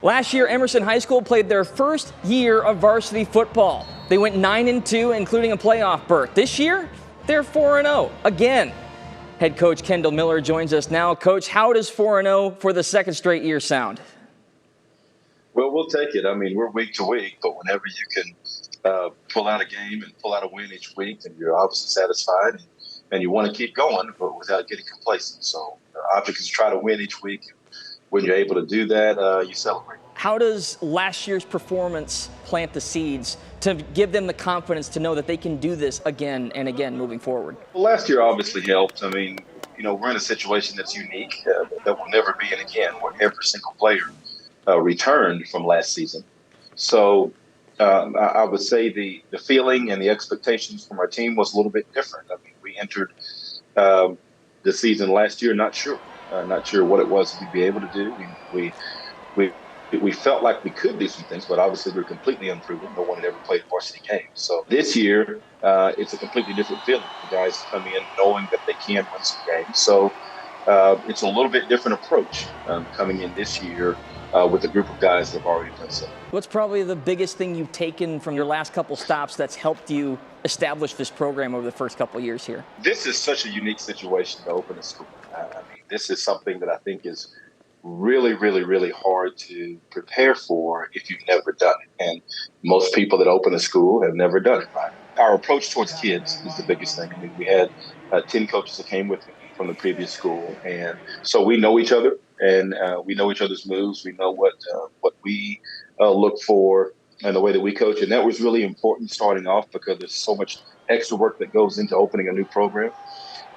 Last year, Emerson High School played their first year of varsity football. They went 9-2, including a playoff berth. This year, they're 4-0 again. Head coach Kendall Miller joins us now. Coach, how does 4-0 for the second straight year sound? Well, we'll take it. I mean, we're week to week, but whenever you can pull out a game and pull out a win each week, then you're obviously satisfied and you want to keep going, but without getting complacent. So the object is to try to win each week. When you're able to do that, you celebrate. How does last year's performance plant the seeds to give them the confidence to know that they can do this again and again moving forward? Well, last year obviously helped. I mean, we're in a situation that's unique that will never be in again, where every single player returned from last season. So I would say the feeling and the expectations from our team was a little bit different. I mean, we entered the season last year not sure what it was we'd be able to do. We felt like we could do some things, but obviously we're completely unproven. No one had ever played a varsity game. So this year, it's a completely different feeling. The guys come in knowing that they can win some games. So it's a little bit different approach coming in this year with a group of guys that have already done so. What's probably the biggest thing you've taken from your last couple stops that's helped you establish this program over the first couple of years here? This is such a unique situation to open a school. I mean, this is something that I think is really, really, really hard to prepare for if you've never done it. And most people that open a school have never done it. Right? Our approach towards kids is the biggest thing. I mean, we had 10 coaches that came with me from the previous school. And so we know each other and we know each other's moves. We know what we look for and the way that we coach. And that was really important starting off because there's so much extra work that goes into opening a new program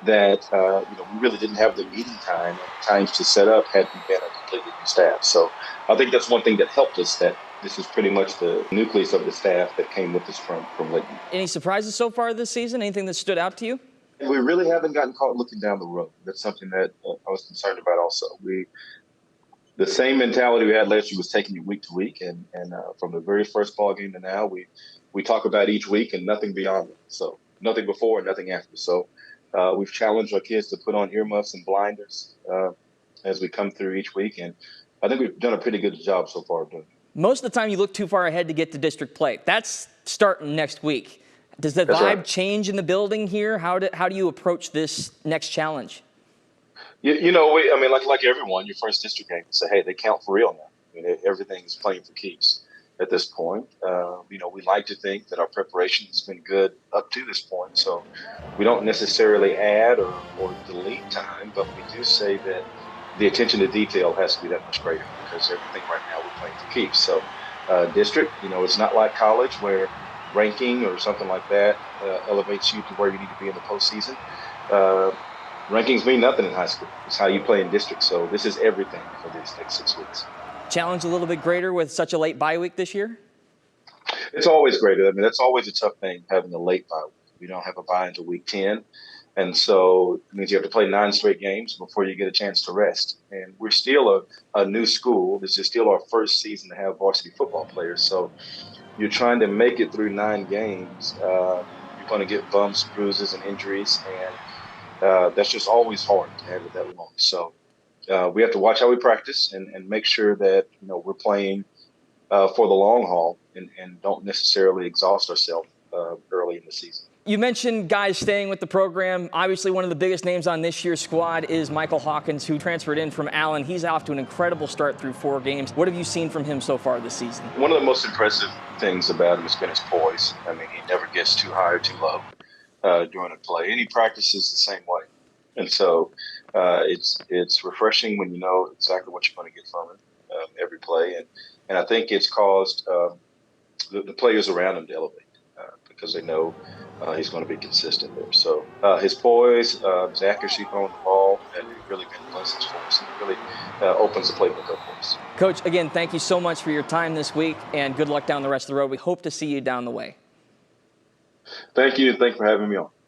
that we really didn't have the meeting time and times to set up had we been a completely new staff. So I think that's one thing that helped us, that this is pretty much the nucleus of the staff that came with us from Layton. Any surprises so far this season? Anything that stood out to you? We really haven't gotten caught looking down the road. That's something that I was concerned about also. The same mentality we had last year was taking it week to week, and from the very first ball game to now, we talk about each week and nothing beyond it. So nothing before and nothing after. So we've challenged our kids to put on earmuffs and blinders as we come through each week, and I think we've done a pretty good job so far of doing it. Most of the time you look too far ahead to get to district play. That's starting next week. Does the vibe change in the building here? How do you approach this next challenge? Like everyone, your first district game, say, hey, they count for real now. I mean, everything's playing for keeps at this point. We like to think that our preparation has been good up to this point. So we don't necessarily add or delete time, but we do say that the attention to detail has to be that much greater because everything right now we're playing for keeps. So district, it's not like college where ranking or something like that elevates you to where you need to be in the postseason. Rankings mean nothing in high school. It's how you play in district. So this is everything for these next 6 weeks. Challenge a little bit greater with such a late bye week this year? It's always greater. I mean, that's always a tough thing, having a late bye week. We don't have a bye until week 10. And so it means you have to play 9 straight games before you get a chance to rest. And we're still a new school. This is still our first season to have varsity football players. So you're trying to make it through 9 games. You're going to get bumps, bruises, and injuries. And that's just always hard to have it that long. So we have to watch how we practice and make sure that we're playing for the long haul and don't necessarily exhaust ourselves early in the season. You mentioned guys staying with the program. Obviously, one of the biggest names on this year's squad is Michael Hawkins, who transferred in from Allen. He's off to an incredible start through 4 games. What have you seen from him so far this season? One of the most impressive things about him has been his poise. I mean, he never gets too high or too low during a play, and he practices the same way. And so it's refreshing when you know exactly what you're going to get from him every play. And I think it's caused the players around him to elevate because they know he's going to be consistent there. So his poise, his accuracy throwing the ball, and really been lessons for us. And it really opens the playbook up for us. Coach, again, thank you so much for your time this week, and good luck down the rest of the road. We hope to see you down the way. Thank you, and thanks for having me on.